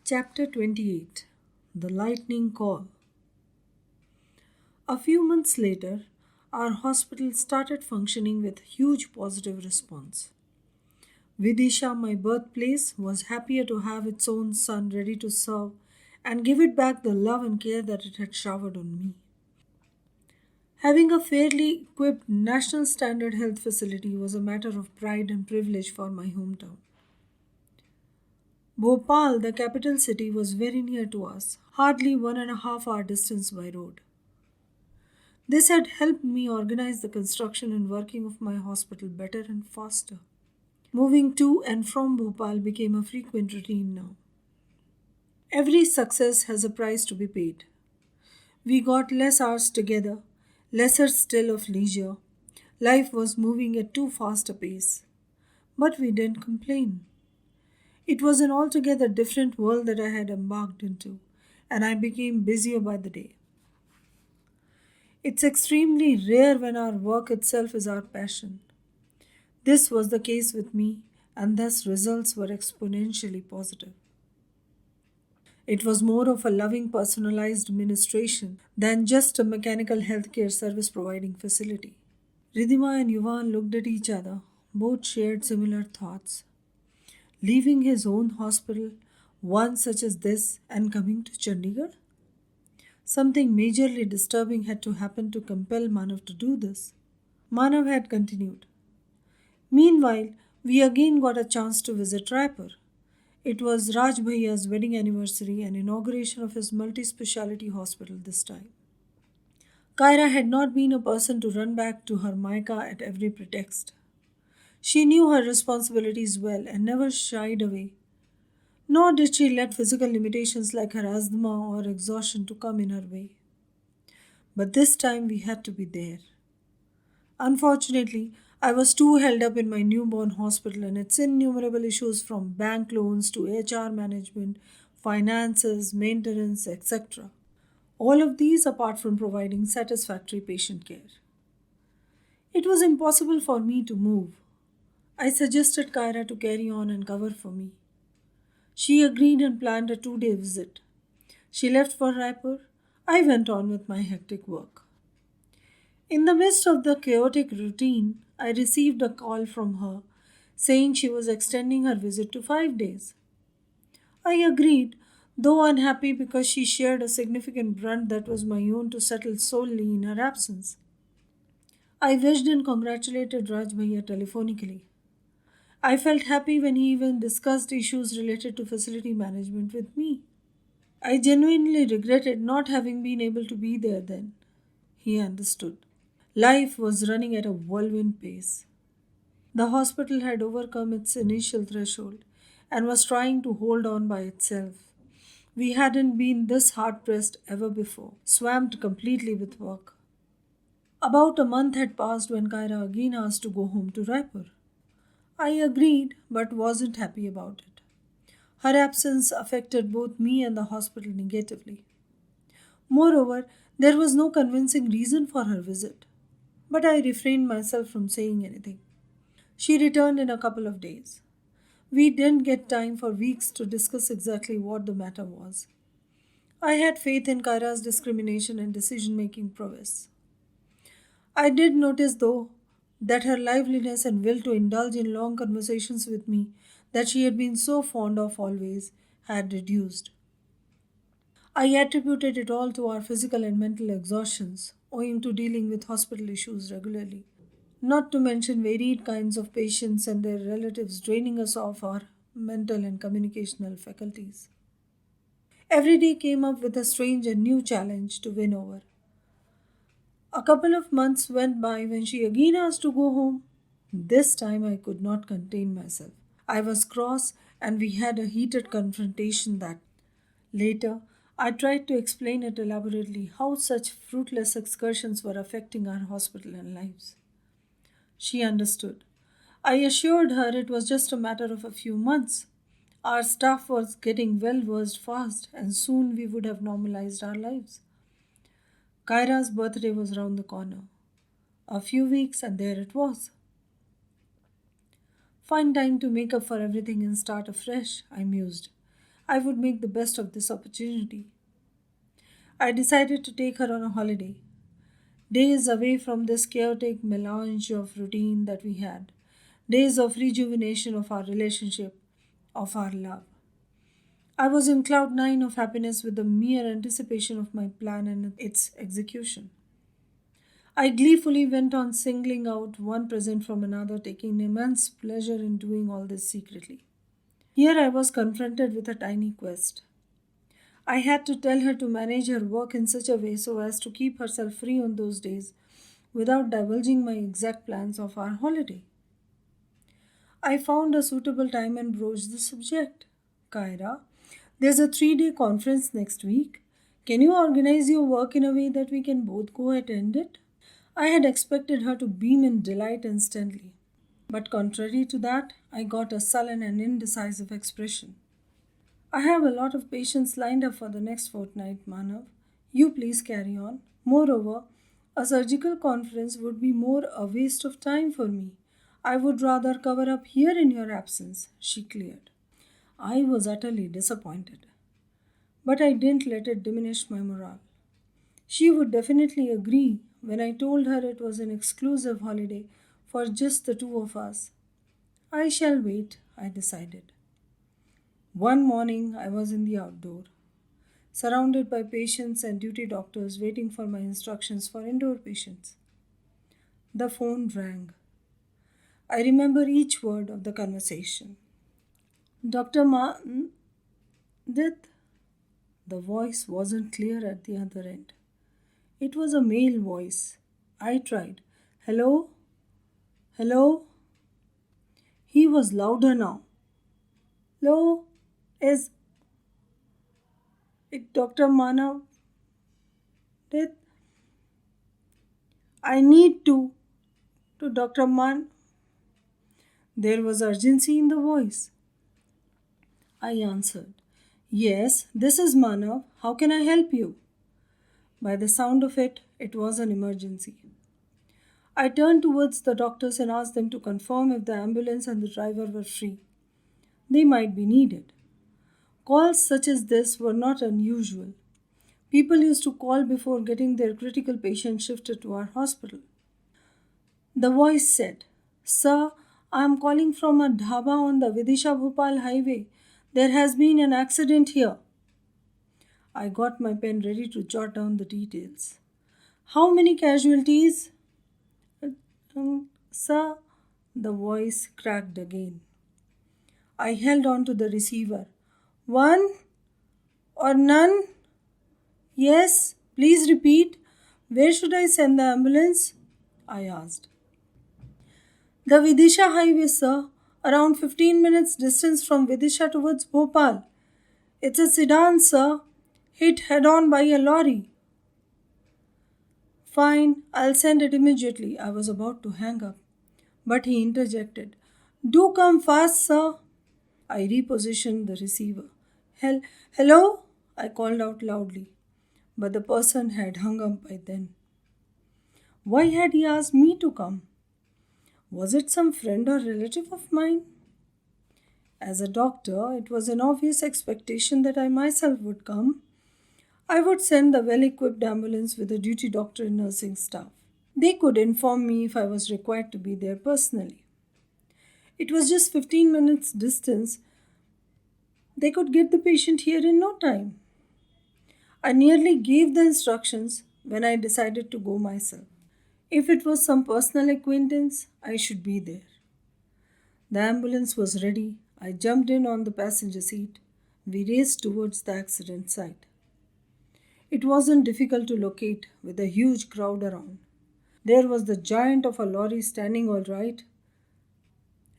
Chapter 28 The Lightning Call. A few months later, our hospital started functioning with huge positive response. Vidisha, my birthplace, was happier to have its own son ready to serve and give it back the love and care that it had showered on me. Having a fairly equipped national standard health facility was a matter of pride and privilege for my hometown. Bhopal, the capital city, was very near to us, hardly 1.5 hour distance by road. This had helped me organize the construction and working of my hospital better and faster. Moving to and from Bhopal became a frequent routine now. Every success has a price to be paid. We got less hours together, lesser still of leisure. Life was moving at too fast a pace. But we didn't complain. It was an altogether different world that I had embarked into, and I became busier by the day. It's extremely rare when our work itself is our passion. This was the case with me, and thus results were exponentially positive. It was more of a loving, personalized administration than just a mechanical healthcare service providing facility. Ridhima and Yuvan looked at each other. Both shared similar thoughts. Leaving his own hospital, one such as this, and coming to Chandigarh? Something majorly disturbing had to happen to compel Manav to do this. Manav had continued. Meanwhile, we again got a chance to visit Raipur. It was Raj Bhaiya's wedding anniversary and inauguration of his multi-speciality hospital this time. Kaira had not been a person to run back to her Maika at every pretext. She knew her responsibilities well and never shied away. Nor did she let physical limitations like her asthma or exhaustion to come in her way. But this time we had to be there. Unfortunately, I was too held up in my newborn hospital and its innumerable issues from bank loans to HR management, finances, maintenance, etc. All of these apart from providing satisfactory patient care. It was impossible for me to move. I suggested Kyra to carry on and cover for me. She agreed and planned a 2-day visit. She left for Raipur. I went on with my hectic work. In the midst of the chaotic routine, I received a call from her saying she was extending her visit to 5 days. I agreed, though unhappy because she shared a significant brunt that was my own to settle solely in her absence. I wished and congratulated Raj Bhaiya telephonically. I felt happy when he even discussed issues related to facility management with me. I genuinely regretted not having been able to be there then. He understood. Life was running at a whirlwind pace. The hospital had overcome its initial threshold and was trying to hold on by itself. We hadn't been this hard pressed ever before, swamped completely with work. About a month had passed when Kyra again asked to go home to Raipur. I agreed but wasn't happy about it. Her absence affected both me and the hospital negatively. Moreover, there was no convincing reason for her visit, but I refrained myself from saying anything. She returned in a couple of days. We didn't get time for weeks to discuss exactly what the matter was. I had faith in Kyra's discrimination and decision making prowess. I did notice, though, that her liveliness and will to indulge in long conversations with me, that she had been so fond of always, had reduced. I attributed it all to our physical and mental exhaustions, owing to dealing with hospital issues regularly. Not to mention varied kinds of patients and their relatives draining us of our mental and communicational faculties. Every day came up with a strange and new challenge to win over. A couple of months went by when she again asked to go home. This time I could not contain myself. I was cross and we had a heated confrontation that later I tried to explain it elaborately how such fruitless excursions were affecting our hospital and lives. She understood. I assured her it was just a matter of a few months. Our staff was getting well versed fast, and soon we would have normalized our lives. Kyra's birthday was round the corner. A few weeks, and there it was. Find time to make up for everything and start afresh, I mused. I would make the best of this opportunity. I decided to take her on a holiday, days away from this chaotic melange of routine that we had, days of rejuvenation of our relationship, of our love. I was in cloud nine of happiness with the mere anticipation of my plan and its execution. I gleefully went on singling out one present from another, taking immense pleasure in doing all this secretly. Here I was confronted with a tiny quest. I had to tell her to manage her work in such a way so as to keep herself free on those days without divulging my exact plans of our holiday. I found a suitable time and broached the subject. Kyra, there's a 3 day conference next week. Can you organize your work in a way that we can both go attend it? I had expected her to beam in delight instantly, but contrary to that, I got a sullen and indecisive expression. I have a lot of patients lined up for the next fortnight, Manav. You please carry on. Moreover, a surgical conference would be more a waste of time for me. I would rather cover up here in your absence, she cleared. I was utterly disappointed, but I didn't let it diminish my morale. She would definitely agree when I told her it was an exclusive holiday for just the two of us. I shall wait, I decided. One morning I was in the outdoor, surrounded by patients and duty doctors waiting for my instructions for indoor patients. The phone rang. I remember each word of the conversation. Dr. Mandit, the voice wasn't clear at the other end. It was a male voice. I tried. Hello? Hello? He was louder now. Hello? Is it Dr. Manav? I need to Dr. Man. There was urgency in the voice. I answered, Yes, this is Manav. How can I help you? By the sound of it, it was an emergency. I turned towards the doctors and asked them to confirm if the ambulance and the driver were free. They might be needed. Calls such as this were not unusual. People used to call before getting their critical patient shifted to our hospital. The voice said, Sir, I am calling from a dhaba on the Vidisha Bhopal highway. There has been an accident here. I got my pen ready to jot down the details. How many casualties? Sir, the voice cracked again. I held on to the receiver. One or none? Yes, please repeat. Where should I send the ambulance? I asked. The Vidisha highway, sir, around 15 minutes distance from Vidisha towards Bhopal. It's a sedan, sir, hit head on by a lorry. Fine, I'll send it immediately. I was about to hang up, but he interjected. Do come fast, sir. I repositioned the receiver. Hello? I called out loudly, but the person had hung up by then. Why had he asked me to come? Was it some friend or relative of mine? As a doctor, it was an obvious expectation that I myself would come. I would send the well equipped ambulance with a duty doctor and nursing staff. They could inform me if I was required to be there personally. It was just 15 minutes distance. They could get the patient here in no time. I nearly gave the instructions when I decided to go myself. If it was some personal acquaintance, I should be there. The ambulance was ready. I jumped in on the passenger seat. We raced towards the accident site. It wasn't difficult to locate with a huge crowd around. There was the giant of a lorry standing all right.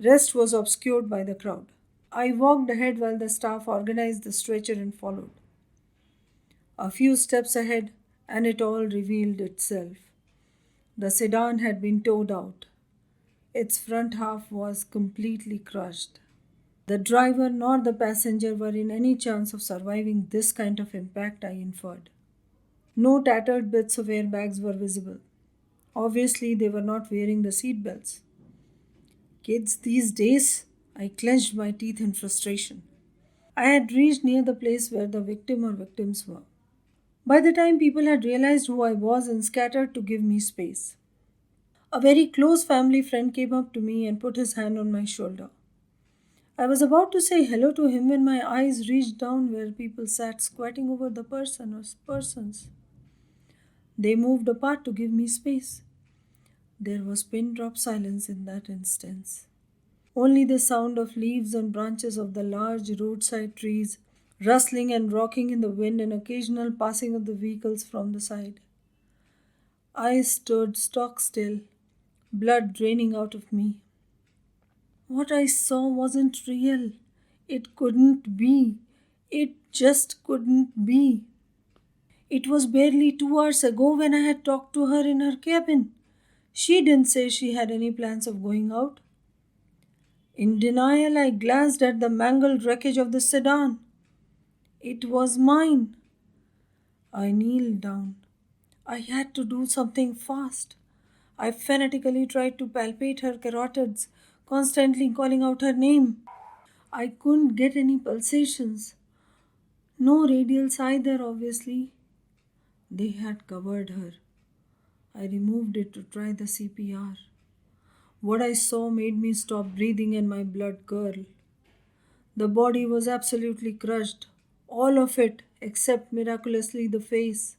Rest was obscured by the crowd. I walked ahead while the staff organized the stretcher and followed. A few steps ahead, and it all revealed itself. The sedan had been towed out. Its front half was completely crushed. The driver nor the passenger were in any chance of surviving this kind of impact, I inferred. No tattered bits of airbags were visible. Obviously, they were not wearing the seat belts. Kids these days, I clenched my teeth in frustration. I had reached near the place where the victim or victims were. By the time people had realized who I was and scattered to give me space, a very close family friend came up to me and put his hand on my shoulder. I was about to say hello to him when my eyes reached down where people sat squatting over the person or persons. They moved apart to give me space. There was pin drop silence in that instance. Only the sound of leaves and branches of the large roadside trees rustling and rocking in the wind and occasional passing of the vehicles from the side. I stood stock still, blood draining out of me. What I saw wasn't real. It couldn't be. It just couldn't be. It was barely 2 hours ago when I had talked to her in her cabin. She didn't say she had any plans of going out. In denial, I glanced at the mangled wreckage of the sedan. It was mine. I kneeled down. I had to do something fast. I fanatically tried to palpate her carotids, constantly calling out her name. I couldn't get any pulsations. No radials either, obviously. They had covered her. I removed it to try the CPR. What I saw made me stop breathing and my blood curdle. The body was absolutely crushed, all of it except miraculously the face.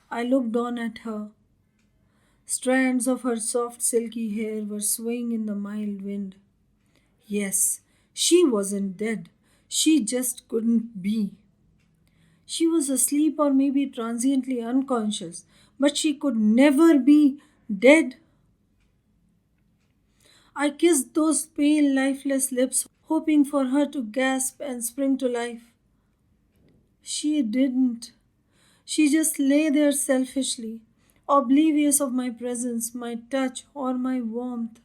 I looked on at her. Strands of her soft silky hair were swaying in the mild wind. Yes, she wasn't dead. She just couldn't be. She was asleep or maybe transiently unconscious, but she could never be dead. I kissed those pale, lifeless lips, hoping for her to gasp and spring to life. She didn't. She just lay there selfishly, oblivious of my presence, my touch, or my warmth.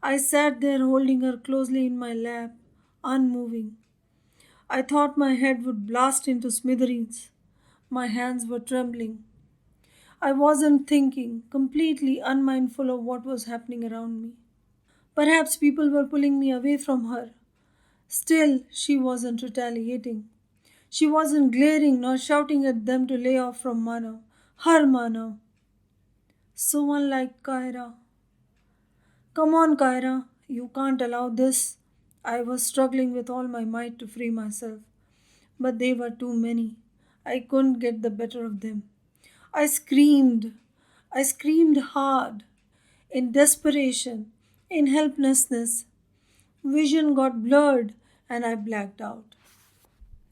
I sat there holding her closely in my lap, unmoving. I thought my head would blast into smithereens. My hands were trembling. I wasn't thinking, completely unmindful of what was happening around me. Perhaps people were pulling me away from her. Still, she wasn't retaliating. She wasn't glaring nor shouting at them to lay off from Manav. Her Manav. So unlike Kyra. Come on, Kyra. You can't allow this. I was struggling with all my might to free myself. But they were too many. I couldn't get the better of them. I screamed. I screamed hard. In desperation. In helplessness. Vision got blurred and I blacked out.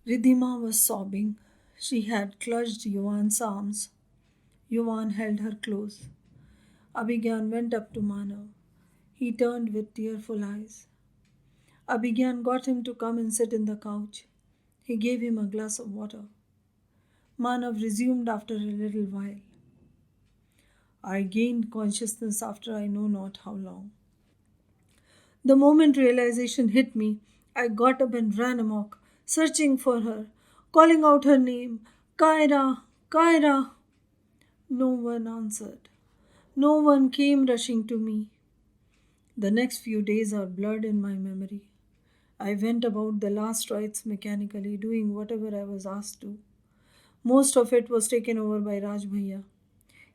Ridhima was sobbing. She had clutched Yuvan's arms. Yuvan held her close. Abhigyan went up to Manav. He turned with tearful eyes. Abhigyan got him to come and sit in the couch. He gave him a glass of water. Manav resumed after a little while. I gained consciousness after I know not how long. The moment realization hit me, I got up and ran amok, searching for her, calling out her name, Kyra, Kyra. No one answered. No one came rushing to me. The next few days are blurred in my memory. I went about the last rites mechanically, doing whatever I was asked to. Most of it was taken over by Raj Bhaiya.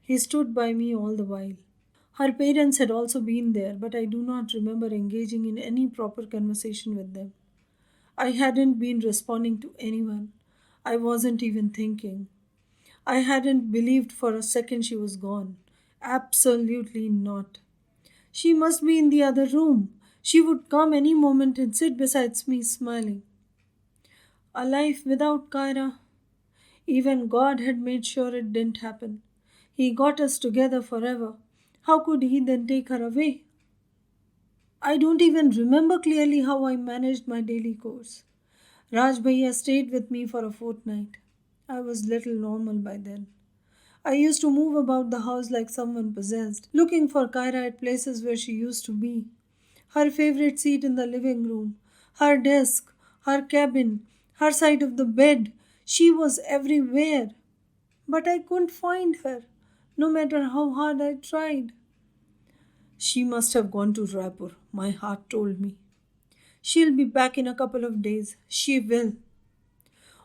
He stood by me all the while. Her parents had also been there, but I do not remember engaging in any proper conversation with them. I hadn't been responding to anyone. I wasn't even thinking. I hadn't believed for a second she was gone. Absolutely not. She must be in the other room. She would come any moment and sit beside me smiling. A life without Kyra. Even God had made sure it didn't happen. He got us together forever. How could He then take her away? I don't even remember clearly how I managed my daily course. Raj Bhaiya stayed with me for a fortnight. I was little normal by then. I used to move about the house like someone possessed, looking for Kyra at places where she used to be. Her favorite seat in the living room, her desk, her cabin, her side of the bed. She was everywhere. But I couldn't find her, no matter how hard I tried. She must have gone to Raipur, my heart told me. She'll be back in a couple of days. She will.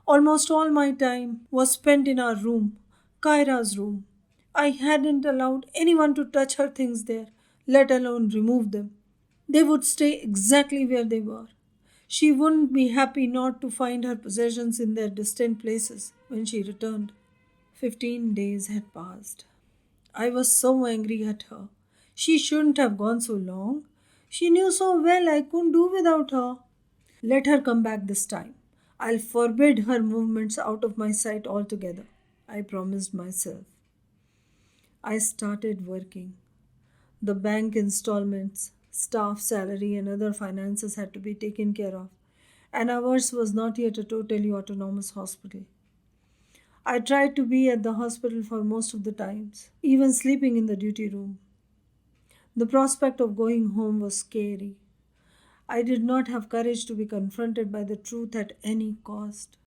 Almost all my time was spent in our room, Kyra's room. I hadn't allowed anyone to touch her things there, let alone remove them. They would stay exactly where they were. She wouldn't be happy not to find her possessions in their distant places when she returned. 15 days had passed. I was so angry at her. She shouldn't have gone so long. She knew so well I couldn't do without her. Let her come back this time. I'll forbid her movements out of my sight altogether. I promised myself. I started working. The bank installments, staff salary, and other finances had to be taken care of, and ours was not yet a totally autonomous hospital. I tried to be at the hospital for most of the times, even sleeping in the duty room. The prospect of going home was scary. I did not have courage to be confronted by the truth at any cost.